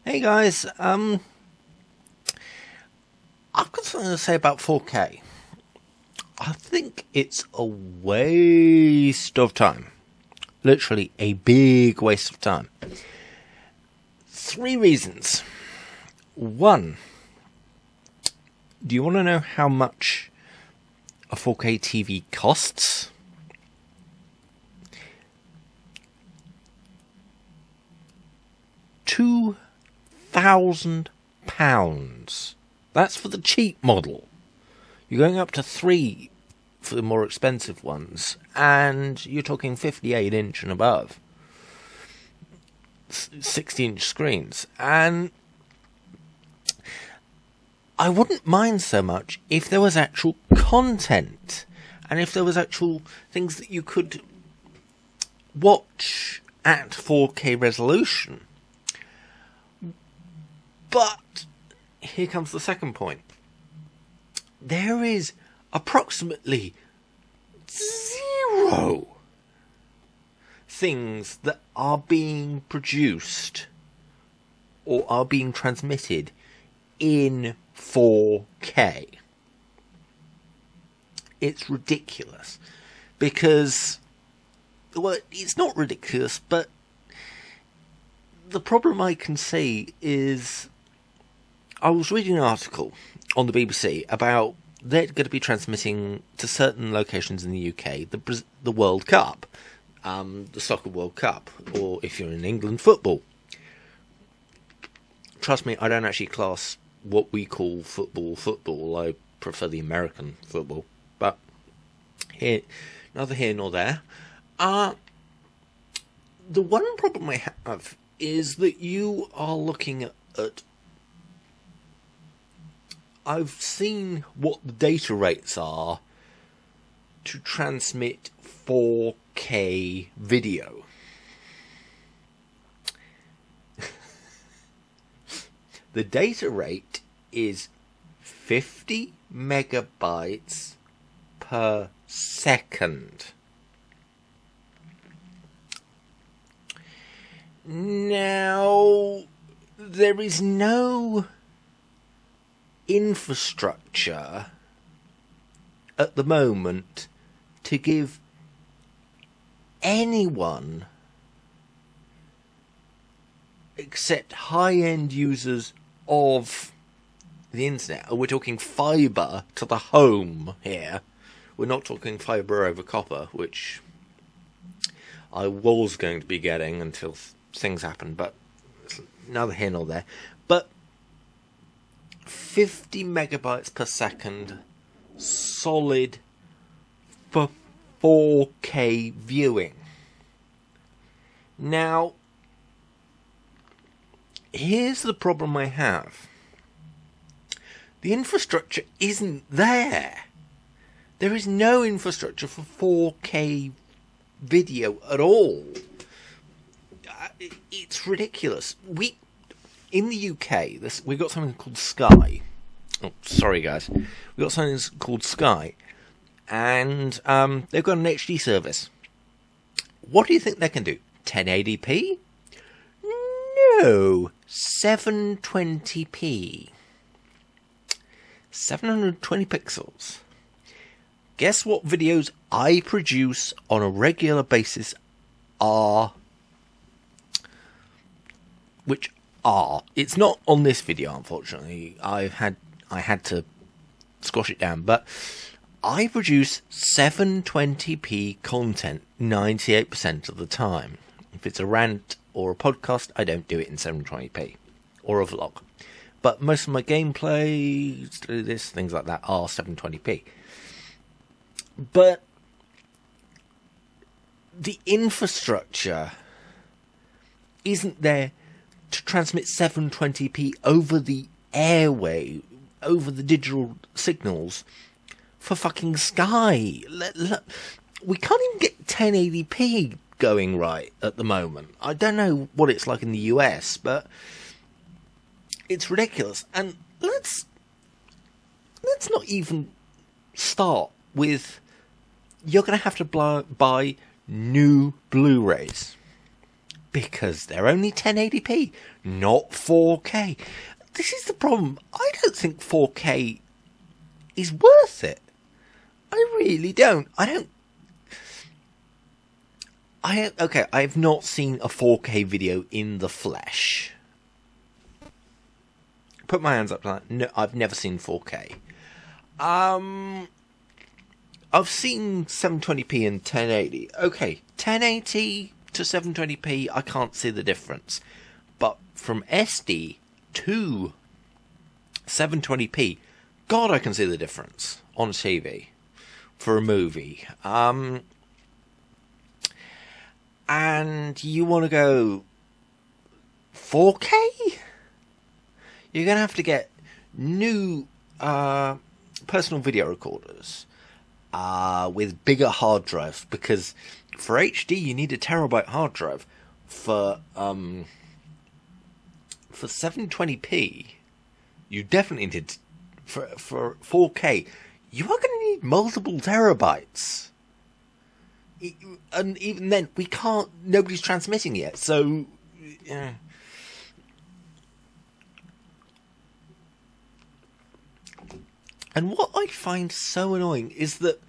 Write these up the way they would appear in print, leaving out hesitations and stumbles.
Hey guys, I've got something to say about 4K. I think it's a waste of time. Literally a big waste of time. 3 reasons. 1, do you want to know how much a 4K TV costs? £2,000. That's for the cheap model. You're going up to 3 for the more expensive ones, and you're talking 58-inch and above. 60-inch screens. And I wouldn't mind so much if there was actual content, and if there was actual things that you could watch at 4K resolution. But here comes the second point. There is approximately 0 things that are being produced or are being transmitted in 4K. It's ridiculous. Because, well, it's not ridiculous, but the problem I can see is, I was reading an article on the BBC about they're going to be transmitting to certain locations in the UK the World Cup, the Soccer World Cup, or if you're in England, football. Trust me, I don't actually class what we call football. I prefer the American football, but neither here nor there. The one problem I have is that you are looking at I've seen what the data rates are to transmit 4K video. The data rate is 50 megabytes per second. Now, there is no infrastructure at the moment to give anyone except high-end users of the internet. We're talking fibre to the home here. We're not talking fibre over copper, which I was going to be getting until things happened, but it's neither here nor there. But 50 megabytes per second solid for 4K viewing. Now, here's the problem I have. The infrastructure isn't there. There is no infrastructure for 4K video at all. It's ridiculous. In the UK, we got something called Sky. Oh, sorry guys. We got something called Sky, and they've got an HD service. What do you think they can do? 1080p? No, 720p. 720 pixels. Guess what videos I produce on a regular basis are? Which are? It's not on this video, unfortunately. I had to squash it down, but I produce 720p content 98% of the time. If it's a rant or a podcast, I don't do it in 720p, or a vlog. But most of my gameplay, things like that, are 720p. But the infrastructure isn't there to transmit 720p over the airway, over the digital signals for fucking Sky. We can't even get 1080p going right at the moment. I don't know what it's like in the US, but it's ridiculous. And let's not even start with, you're going to have to buy new Blu-rays. because they're only 1080p, not 4K. This is the problem. I don't think 4K is worth it. I really don't. I've not seen a 4K video in the flesh. Put my hands up to that. No, I've never seen 4K. I've seen 720p and 1080. Okay, 1080 to 720p, I can't see the difference. But from SD to 720p, God, I can see the difference on TV for a movie. And you want to go 4K? You're going to have to get new personal video recorders with bigger hard drives, because for HD you need a terabyte hard drive. For 720p, you definitely need for 4K. You are going to need multiple terabytes. And even then, we can't. Nobody's transmitting yet, so yeah. And what I find so annoying is that,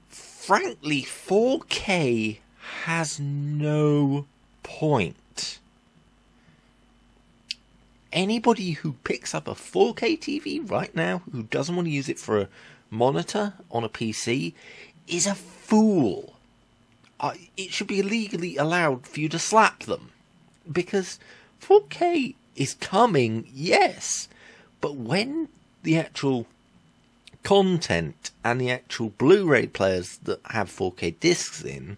frankly, 4K has no point. Anybody who picks up a 4K TV right now, who doesn't want to use it for a monitor on a PC, is a fool. It should be legally allowed for you to slap them. Because 4K is coming, yes. But when the actual content and the actual Blu-ray players that have 4K discs in,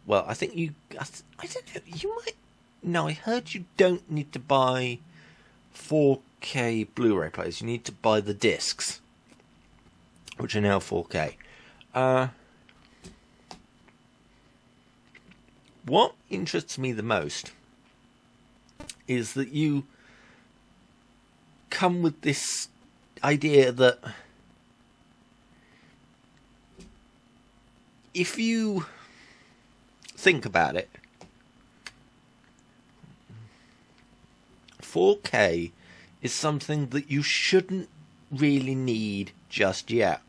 well, I think I don't know, you might... No, I heard you don't need to buy 4K Blu-ray players. You need to buy the discs, which are now 4K. What interests me the most is that you come with this idea that if you think about it, 4K is something that you shouldn't really need just yet.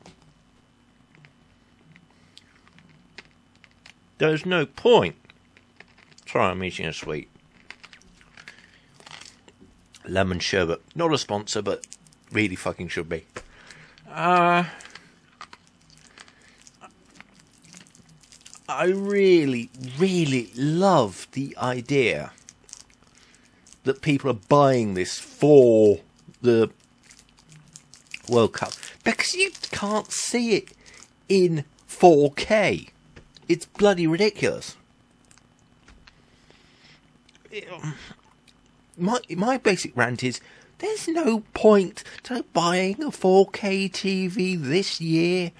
There's no point. Sorry, I'm eating a sweet lemon sherbet. Not a sponsor, but really fucking should be. I really, really love the idea that people are buying this for the World Cup, because you can't see it in 4K. It's bloody ridiculous. My basic rant is, there's no point to buying a 4K TV this year,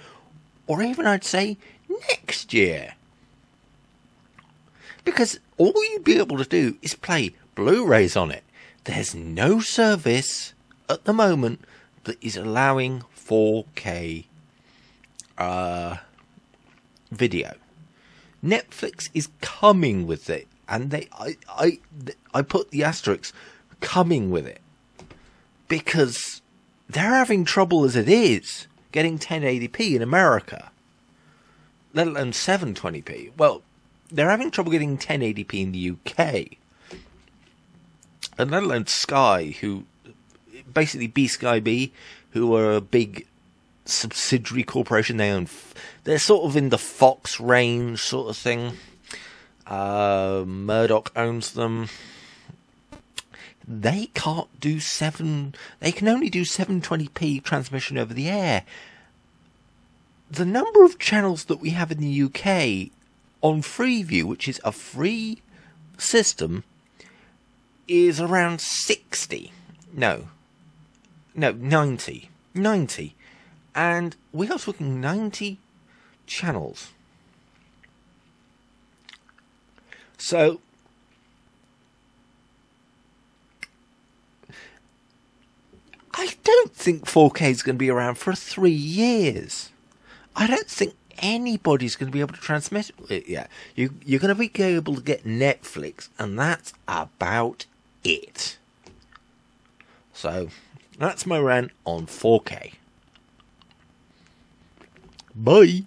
or even I'd say next year. Because all you'd be able to do is play Blu-rays on it. There's no service at the moment that is allowing 4K video. Netflix is coming with it, and I put the asterisk coming with it, because they're having trouble as it is getting 1080p in America, let alone 720p. Well, they're having trouble getting 1080p in the UK, and let alone Sky, who basically BSkyB, who are a big subsidiary corporation. They're sort of in the Fox range sort of thing. Murdoch owns them. They can't do they can only do 720p transmission over the air. The number of channels that we have in the UK on Freeview, which is a free system, is around 60. No, 90. And we are talking 90 channels. So, I don't think 4K is going to be around for 3 years. I don't think anybody's going to be able to transmit it yet. You're going to be able to get Netflix, and that's about it. So, that's my rant on 4K. Bye.